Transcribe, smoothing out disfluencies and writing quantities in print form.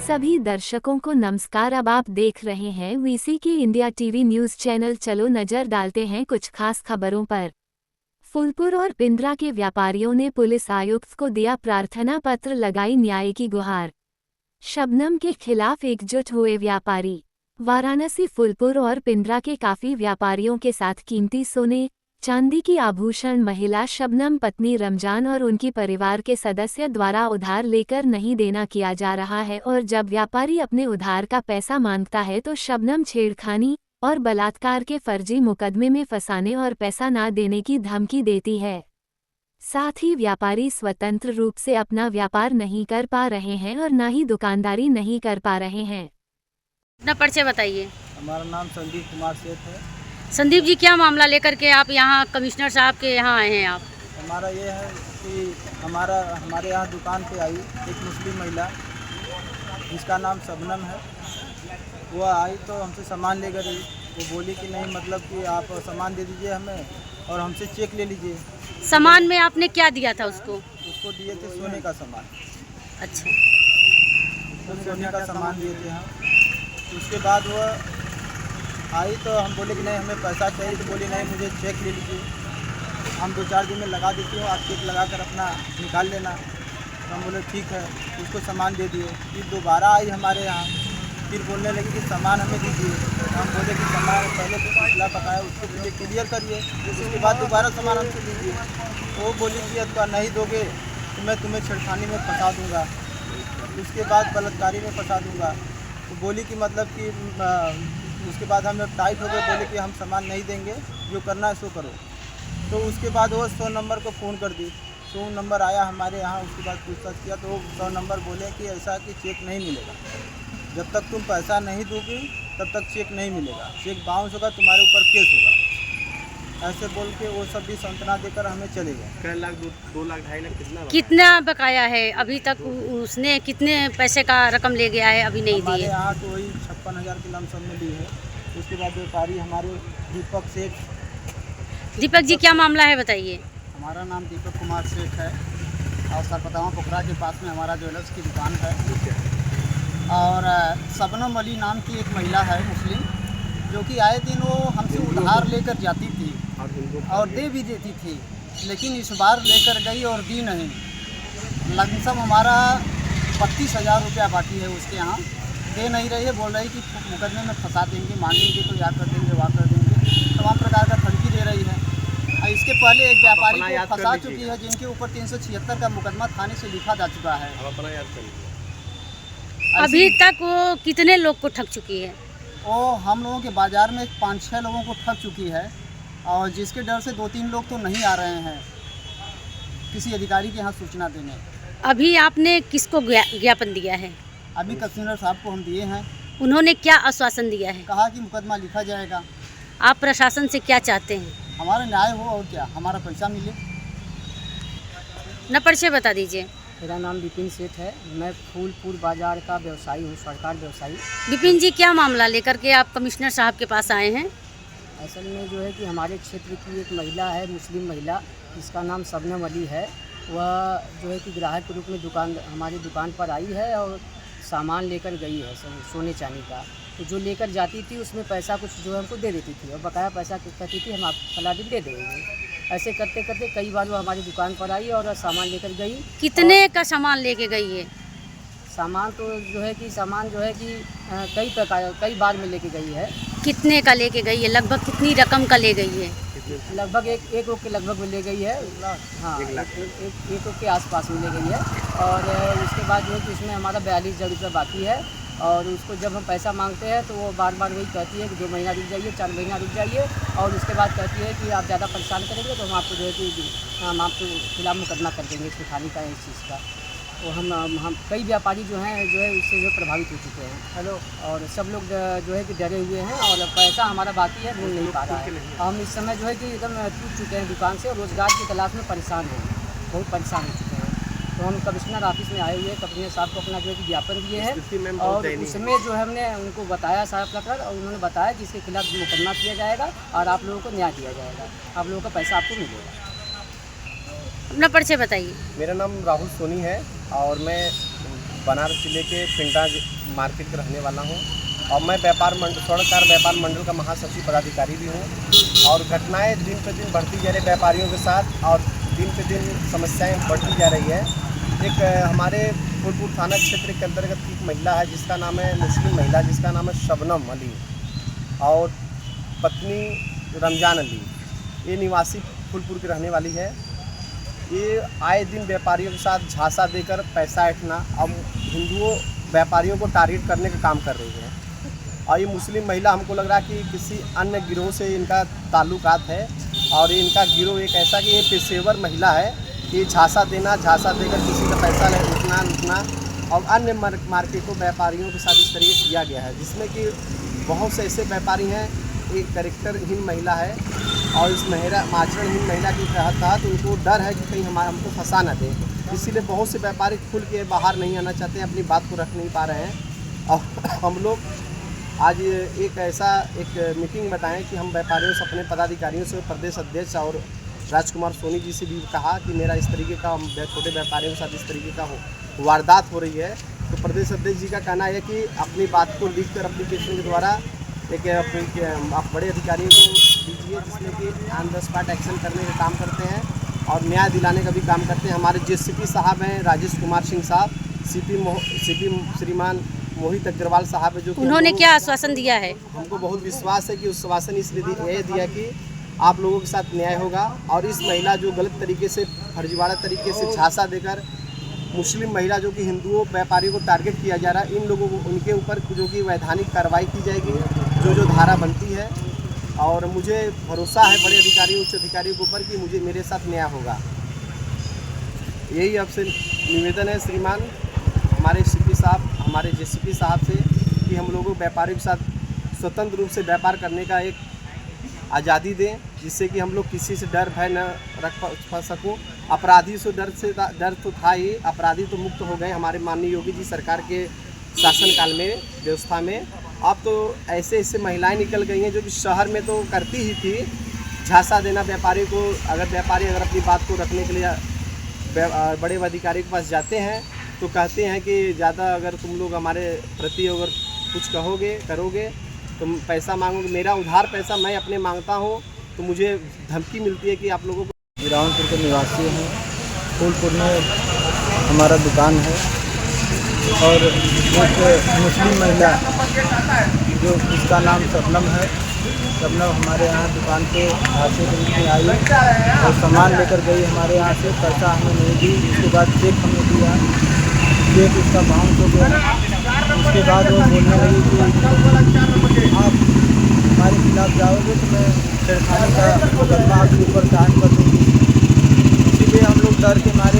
सभी दर्शकों को नमस्कार। अब आप देख रहे हैं वीसी के इंडिया टीवी न्यूज़ चैनल। चलो नजर डालते हैं कुछ खास खबरों पर। फूलपुर और पिंद्रा के व्यापारियों ने पुलिस आयुक्त को दिया प्रार्थना पत्र, लगाई न्याय की गुहार। शबनम के खिलाफ एकजुट हुए व्यापारी। वाराणसी, फूलपुर और पिंद्रा के काफी व्यापारियों के साथ कीमती सोने चांदी की आभूषण महिला शबनम पत्नी रमजान और उनकी परिवार के सदस्य द्वारा उधार लेकर नहीं देना किया जा रहा है, और जब व्यापारी अपने उधार का पैसा मांगता है तो शबनम छेड़खानी और बलात्कार के फर्जी मुकदमे में फंसाने और पैसा ना देने की धमकी देती है। साथ ही व्यापारी स्वतंत्र रूप से अपना व्यापार नहीं कर पा रहे हैं और न ही दुकानदारी नहीं कर पा रहे हैं। अपना परिचय बताइए। हमारा नाम संदीप कुमार सेठ है। संदीप जी, क्या मामला लेकर के आप यहाँ कमिश्नर साहब के यहाँ आए हैं? आप हमारा ये है कि हमारे यहाँ दुकान पे आई एक मुस्लिम महिला जिसका नाम शबनम है। वो आई तो हमसे सामान ले गई। वो बोली कि नहीं, मतलब कि आप सामान दे दीजिए हमें और हमसे चेक ले लीजिए। सामान में आपने क्या दिया था उसको? उसको दिए थे सोने का सामान। अच्छा, तो सोने का सामान दिए थे हम। उसके बाद वो आई तो हम बोले कि नहीं, हमें पैसा चाहिए। तो बोली नहीं, मुझे चेक ले लीजिए, हम 2-4 दिन में लगा देती हूँ, आप चेक लगा कर अपना निकाल लेना। तो हम बोले ठीक है, उसको सामान दे दिए। फिर दोबारा आई हमारे यहाँ, फिर बोलने लगी कि सामान हमें दीजिए। हम बोले कि सामान पहले तो पिछला पकाया उसको मुझे क्लियर करिए, उसके बाद दोबारा सामान हमसे दीजिए। वो बोली कि अथवा नहीं दोगे तो मैं तुम्हें छेड़खानी में फंसा दूँगा, उसके बाद बलात्कारी में फंसा दूँगा। तो बोली कि मतलब कि उसके बाद हम टाइट हो गए, बोले कि हम सामान नहीं देंगे, जो करना है सो करो। तो उसके बाद वो 100 नंबर को फ़ोन कर दी। 100 नंबर आया हमारे यहाँ। उसके बाद पूछताछ किया तो वो 100 नंबर बोले कि ऐसा कि चेक नहीं मिलेगा, जब तक तुम पैसा नहीं दोगी तब तक चेक नहीं मिलेगा, चेक बाउंस होगा, तुम्हारे ऊपर केस होगा। ऐसे बोल के वो सब भी सांत्वना देकर हमें चले गए। 1.5 लाख 2 लाख 2.5 लाख कितना बकाया है अभी तक? उसने कितने पैसे का रकम ले गया है, अभी नहीं हमारे दिए? यहाँ तो वही 56,000 की लमसम में ली है। उसके बाद व्यापारी हमारे दीपक सेठ। दीपक जी, क्या मामला है बताइए। हमारा नाम दीपक कुमार सेठ है और सरपतावा पोखरा के पास में हमारा ज्वेलर्स की दुकान है। और शबनम अली नाम की एक महिला है मुस्लिम, जो कि आए दिन वो हमसे उधार लेकर जाती थी और दे भी देती थी, लेकिन इस बार लेकर गई और दी नहीं। लमसम हमारा 32,000 रुपया बाकी है उसके यहाँ, दे नहीं रही है। बोल रही कि मुकदमे में फंसा देंगे, मांगेंगे तो या कर देंगे, वाह कर देंगे, तमाम प्रकार का धमकी दे रही है। इसके पहले एक व्यापारी को फंसा चुकी है, जिनके ऊपर 376 का मुकदमा थाने से लिखा जा चुका है। अभी तक वो कितने लोग को ठग चुकी है? वो हम लोगों के बाज़ार में 5-6 लोगों को ठग चुकी है, और जिसके डर से 2-3 लोग तो नहीं आ रहे हैं किसी अधिकारी के यहाँ सूचना देने। अभी आपने किसको ज्ञापन दिया है? अभी कमिश्नर साहब को हम दिए हैं। उन्होंने क्या आश्वासन दिया है? कहा कि मुकदमा लिखा जाएगा। आप प्रशासन से क्या चाहते हैं? हमारा न्याय हो और क्या, हमारा पैसा मिले। न परिचय बता दीजिए। मेरा नाम विपिन सेठ है। मैं फूलपुर बाजार का व्यवसायी हूँ, सरकार व्यवसायी। विपिन जी, क्या मामला लेकर के आप कमिश्नर साहब के पास आए हैं? असल में जो है कि हमारे क्षेत्र की एक महिला है, मुस्लिम महिला, जिसका नाम शबनम अली है। वह जो है कि ग्राहक के रूप में हमारी दुकान पर आई है और सामान लेकर गई है सोने चांदी का। तो जो लेकर जाती थी उसमें पैसा कुछ जो है हमको दे देती थी, और बकाया पैसा कहती थी हम आप फला दिन दे देंगे। ऐसे करते करते कई बार वो हमारी दुकान पर आई और सामान लेकर गई। कितने का सामान लेके गई है? सामान तो जो है कि कई बार में लेके गई है। कितने का लेके गई है? लगभग कितनी रकम का ले गई है? लगभग एक रुपये के लगभग में ले गई है। हाँ, एक रुपये के आसपास में ले गई है। और उसके बाद जो है कि उसमें हमारा 42,000 रुपये बाकी है। और उसको जब हम पैसा मांगते हैं तो वो बार बार वही कहती है कि 2 महीना रुक जाइए, 4 महीना रुक जाइए। और उसके बाद कहती है कि आप ज़्यादा परेशान करेंगे तो हम आपको जो है कि हम आपके खिलाफ मुकदमा कर देंगे इसको थाने का, इस चीज़ का। तो हम कई व्यापारी जो हैं इससे जो प्रभावित हो चुके हैं। हेलो, और सब लोग जो है कि डरे हुए हैं और पैसा हमारा बाकी है, मिल नहीं पा रहा है। हम इस समय जो है कि एकदम टूट चुके हैं दुकान से, और रोज़गार की तलाश में परेशान हैं, बहुत परेशान हो चुके हैं। तो हम कमिश्नर ऑफिस में आए हुए हैं, कमिश्नर साहब को अपना जो है कि ज्ञापन दिए हैं, और उसमें जो है हमने उनको बताया साफ लग, और उन्होंने बताया कि इसके खिलाफ मुकदमा किया जाएगा और आप लोगों को न्याय दिया जाएगा, आप लोगों का पैसा आपको मिलेगा। अपना परिचय बताइए। मेरा नाम राहुल सोनी है और मैं बनारस जिले के पिंडा मार्केट का रहने वाला हूँ और मैं स्वर्णकार व्यापार मंडल का महासचिव पदाधिकारी भी हूँ। और घटनाएं दिन पे दिन बढ़ती जा रही व्यापारियों के साथ और दिन पे दिन समस्याएं बढ़ती जा रही है। एक हमारे फूलपुर थाना क्षेत्र के अंतर्गत एक महिला है जिसका नाम है मुस्लिम महिला, जिसका नाम है शबनम अली और पत्नी रमजान अली। ये निवासी फूलपुर की रहने वाली है। ये आए दिन व्यापारियों के साथ झांसा देकर पैसा ऐंठना, अब हिंदुओं व्यापारियों को टारगेट करने का काम कर रही है। और ये मुस्लिम महिला हमको लग रहा है कि किसी अन्य गिरोह से इनका ताल्लुकात है और इनका गिरोह एक ऐसा कि ये पेशेवर महिला है कि झांसा देकर किसी का पैसा लूटना और अन्य मार्केटों व्यापारियों के साथ इस तरीके किया गया है, जिसमें कि बहुत से ऐसे व्यापारी हैं। एक कैरेक्टरहीन महिला है और इस आचरणहीन महिला के तहत उनको डर है कि कहीं हमको फंसा न दे, इसीलिए बहुत से व्यापारी खुल के बाहर नहीं आना चाहते हैं, अपनी बात को रख नहीं पा रहे हैं। और हम लोग आज एक मीटिंग बताएं कि हम व्यापारियों से, अपने पदाधिकारियों से, प्रदेश अध्यक्ष और राजकुमार सोनी जी से भी कहा कि मेरा इस तरीके का छोटे व्यापारियों के साथ इस तरीके का वारदात हो रही है। तो प्रदेश अध्यक्ष जी का कहना है कि अपनी बात को लिख कर एप्लीकेशन के द्वारा आप बड़े अधिकारियों को दीजिए, जिसमें कि ऑन द स्पॉट एक्शन करने का काम करते हैं और न्याय दिलाने का भी काम करते हैं। हमारे जेसीपी साहब हैं राजेश कुमार सिंह साहब, सीपी श्रीमान मोहित अग्रवाल साहब है, जो उन्होंने क्या आश्वासन दिया है? हमको बहुत विश्वास है कि उस आश्वासन इसलिए ये दिया कि आप लोगों के साथ न्याय होगा। और इस महिला जो गलत तरीके से, फर्जीवाड़ा तरीके से झांसा देकर मुस्लिम महिला जो कि हिंदुओं व्यापारियों को टारगेट किया जा रहा है, इन लोगों को, उनके ऊपर जो कि वैधानिक कार्रवाई की जाएगी, जो धारा बनती है। और मुझे भरोसा है बड़े अधिकारियों, उच्च अधिकारियों के ऊपर कि मेरे साथ न्याय होगा। यही आपसे निवेदन है श्रीमान हमारे सीपी साहब, हमारे जेसीपी साहब से कि हम लोगों को व्यापारियों के साथ स्वतंत्र रूप से व्यापार करने का एक आज़ादी दें, जिससे कि हम लोग किसी से डर भय न रख सकूं। अपराधी से डर तो था ही, अपराधी तो मुक्त हो गए हमारे माननीय योगी जी सरकार के शासनकाल में, व्यवस्था में। अब तो ऐसे महिलाएं निकल गई हैं जो कि शहर में तो करती ही थी झांसा देना व्यापारी को। अगर व्यापारी अपनी बात को रखने के लिए बड़े अधिकारी के पास जाते हैं तो कहते हैं कि ज़्यादा अगर तुम लोग हमारे प्रति अगर कुछ करोगे तुम पैसा मांगोगे, मेरा उधार पैसा मैं अपने मांगता हूँ तो मुझे धमकी मिलती है कि आप लोगों को। रावनपुर के निवासी हैं, फूलपुर में हमारा दुकान है और एक मुस्लिम महिला जो जिसका नाम शबनम है, शबनम हमारे यहाँ दुकान पे झांसे के रूप में आई और सामान लेकर गई हमारे यहाँ से, पैसा हमें नहीं दी। उसके बाद चेक हमें दिया, चेक उसका बाउंस हो गया। उसके बाद वो बोलने लगी कि आप हमारे खिलाफ जाओगे तो मैं छेड़खानी का मुकदमा आपके ऊपर कायम कर दूँगी। इसीलिए हम लोग डर के मारे